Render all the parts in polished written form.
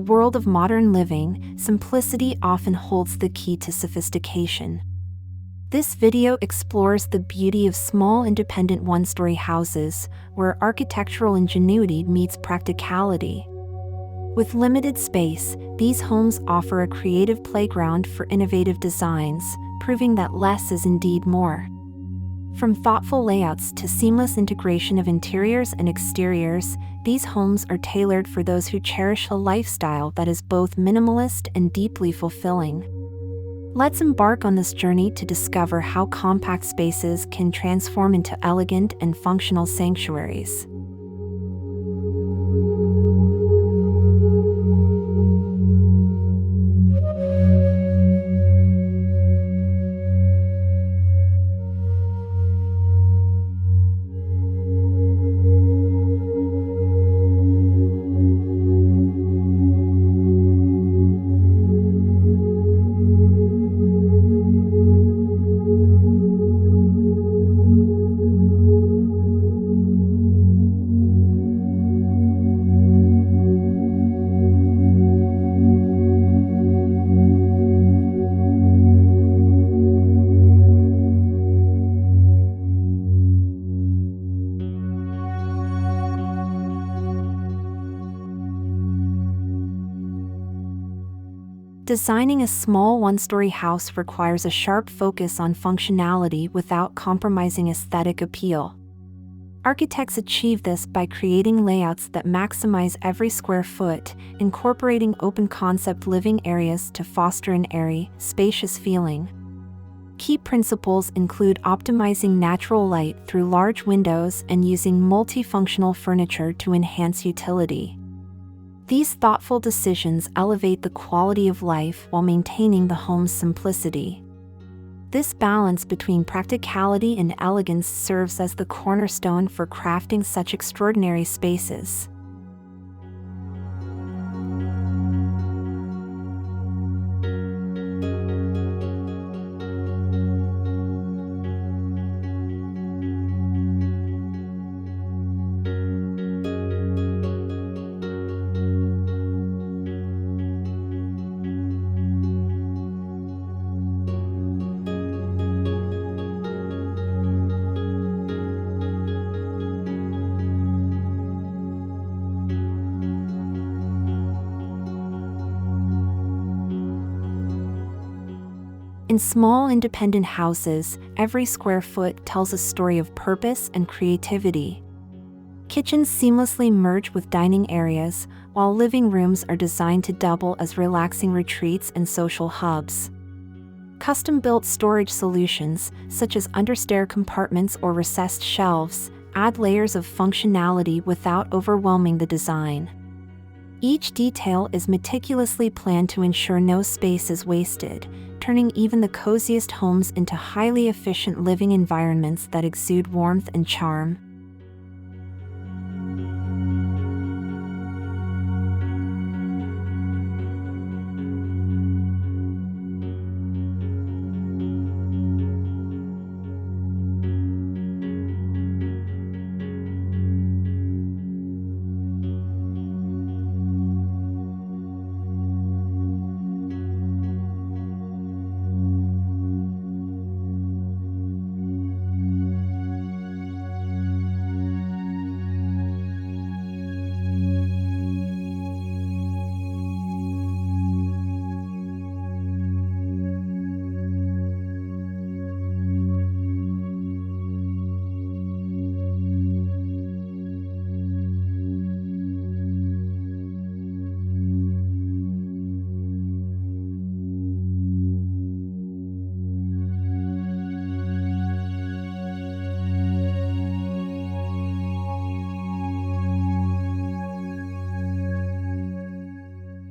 world of modern living, simplicity often holds the key to sophistication. This video explores the beauty of small independent one-story houses, where architectural ingenuity meets practicality. With limited space, these homes offer a creative playground for innovative designs, proving that less is indeed more. From thoughtful layouts to seamless integration of interiors and exteriors, these homes are tailored for those who cherish a lifestyle that is both minimalist and deeply fulfilling. Let's embark on this journey to discover how compact spaces can transform into elegant and functional sanctuaries. Designing a small one-story house requires a sharp focus on functionality without compromising aesthetic appeal. Architects achieve this by creating layouts that maximize every square foot, incorporating open-concept living areas to foster an airy, spacious feeling. Key principles include optimizing natural light through large windows and using multifunctional furniture to enhance utility. These thoughtful decisions elevate the quality of life while maintaining the home's simplicity. This balance between practicality and elegance serves as the cornerstone for crafting such extraordinary spaces. In small independent houses, every square foot tells a story of purpose and creativity. Kitchens seamlessly merge with dining areas, while living rooms are designed to double as relaxing retreats and social hubs. Custom-built storage solutions, such as understair compartments or recessed shelves, add layers of functionality without overwhelming the design. Each detail is meticulously planned to ensure no space is wasted, turning even the coziest homes into highly efficient living environments that exude warmth and charm.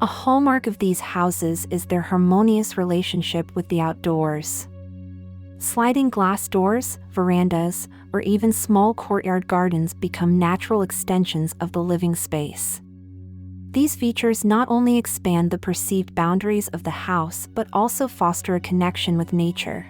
A hallmark of these houses is their harmonious relationship with the outdoors. Sliding glass doors, verandas, or even small courtyard gardens become natural extensions of the living space. These features not only expand the perceived boundaries of the house but also foster a connection with nature.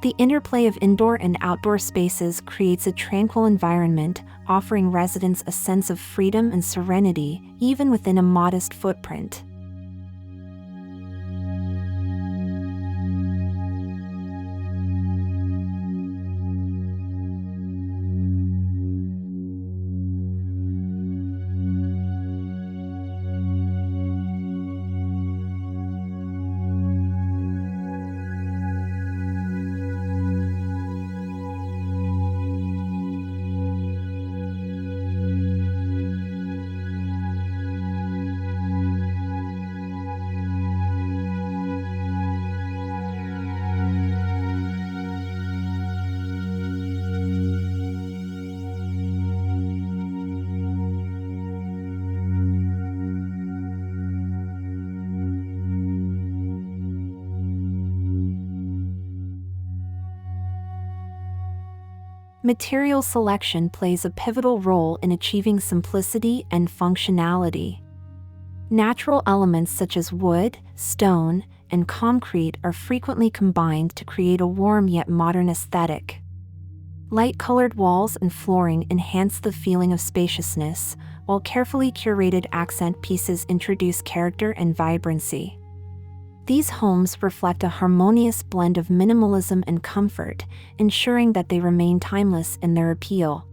The interplay of indoor and outdoor spaces creates a tranquil environment, offering residents a sense of freedom and serenity, even within a modest footprint. Material selection plays a pivotal role in achieving simplicity and functionality. Natural elements such as wood, stone, and concrete are frequently combined to create a warm yet modern aesthetic. Light-colored walls and flooring enhance the feeling of spaciousness, while carefully curated accent pieces introduce character and vibrancy. These homes reflect a harmonious blend of minimalism and comfort, ensuring that they remain timeless in their appeal.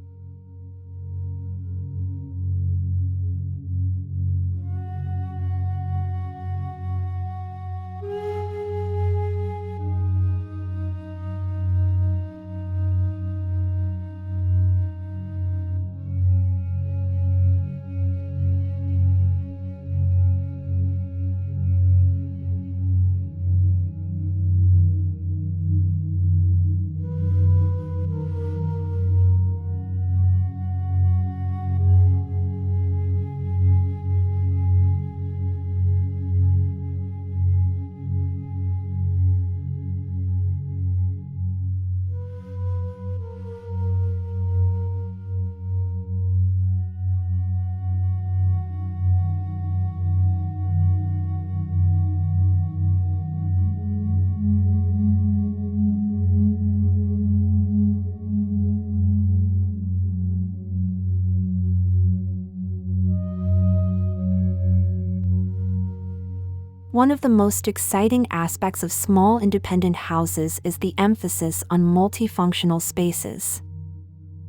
One of the most exciting aspects of small independent houses is the emphasis on multifunctional spaces.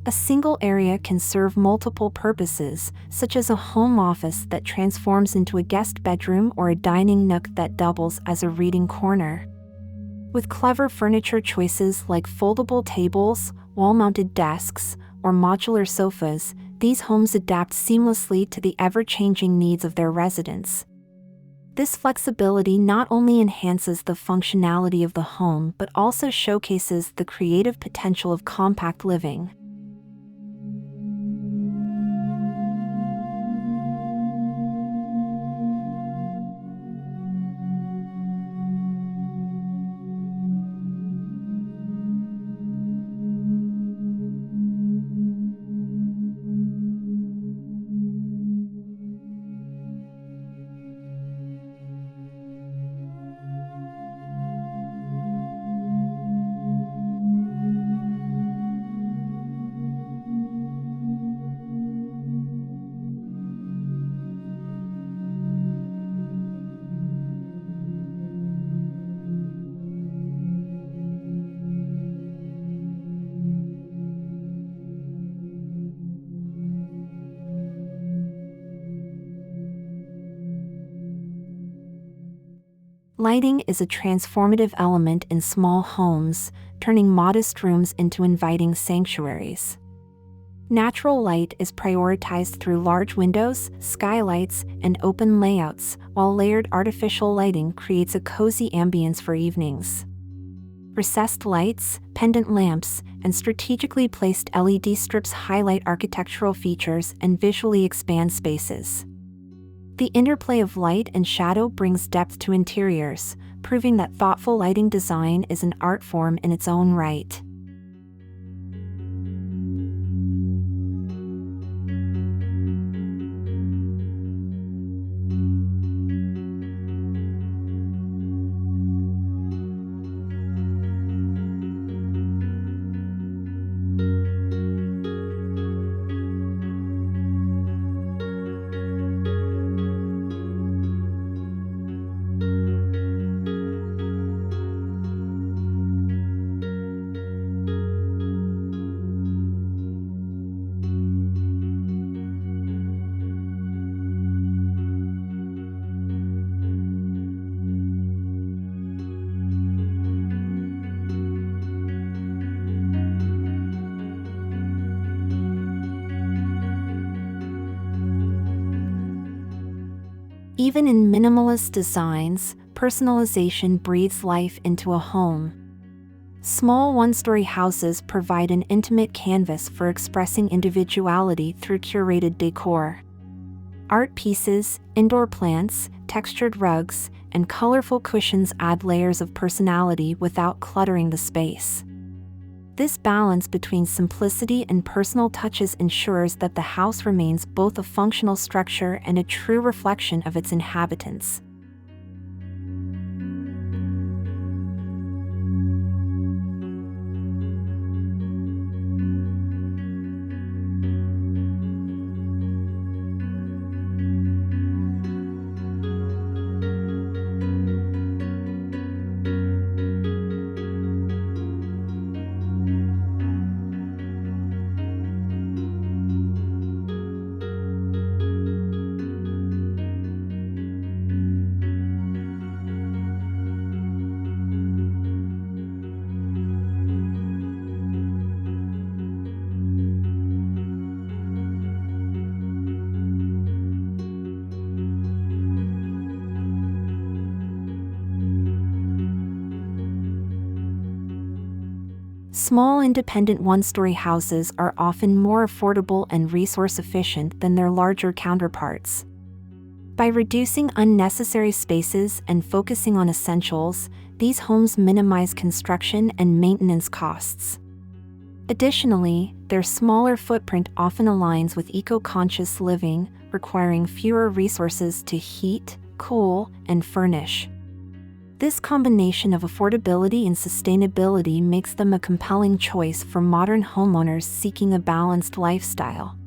A single area can serve multiple purposes, such as a home office that transforms into a guest bedroom or a dining nook that doubles as a reading corner. With clever furniture choices like foldable tables, wall-mounted desks, or modular sofas, these homes adapt seamlessly to the ever-changing needs of their residents. This flexibility not only enhances the functionality of the home but also showcases the creative potential of compact living. Lighting is a transformative element in small homes, turning modest rooms into inviting sanctuaries. Natural light is prioritized through large windows, skylights, and open layouts, while layered artificial lighting creates a cozy ambience for evenings. Recessed lights, pendant lamps, and strategically placed LED strips highlight architectural features and visually expand spaces. The interplay of light and shadow brings depth to interiors, proving that thoughtful lighting design is an art form in its own right. Even in minimalist designs, personalization breathes life into a home. Small one-story houses provide an intimate canvas for expressing individuality through curated decor. Art pieces, indoor plants, textured rugs, and colorful cushions add layers of personality without cluttering the space. This balance between simplicity and personal touches ensures that the house remains both a functional structure and a true reflection of its inhabitants. Small independent one-story houses are often more affordable and resource-efficient than their larger counterparts. By reducing unnecessary spaces and focusing on essentials, these homes minimize construction and maintenance costs. Additionally, their smaller footprint often aligns with eco-conscious living, requiring fewer resources to heat, cool, and furnish. This combination of affordability and sustainability makes them a compelling choice for modern homeowners seeking a balanced lifestyle.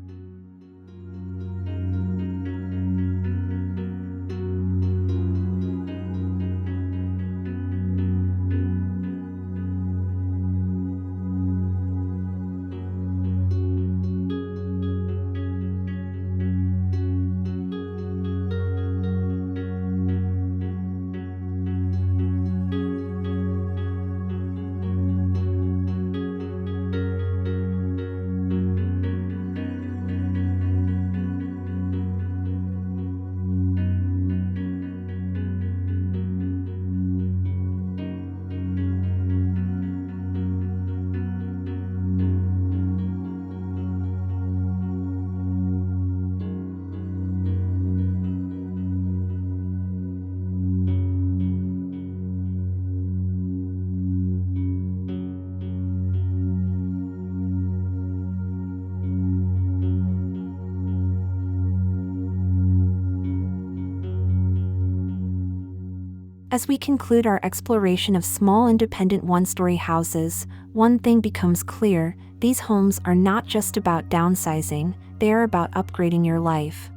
As we conclude our exploration of small independent one-story houses, one thing becomes clear: these homes are not just about downsizing, they are about upgrading your life.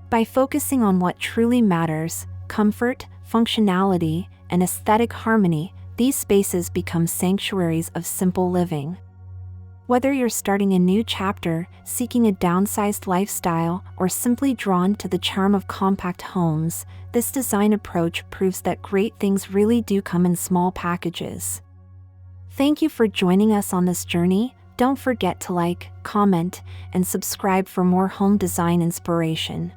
By focusing on what truly matters, comfort, functionality, and aesthetic harmony, these spaces become sanctuaries of simple living. Whether you're starting a new chapter, seeking a downsized lifestyle, or simply drawn to the charm of compact homes, this design approach proves that great things really do come in small packages. Thank you for joining us on this journey. Don't forget to like, comment, and subscribe for more home design inspiration.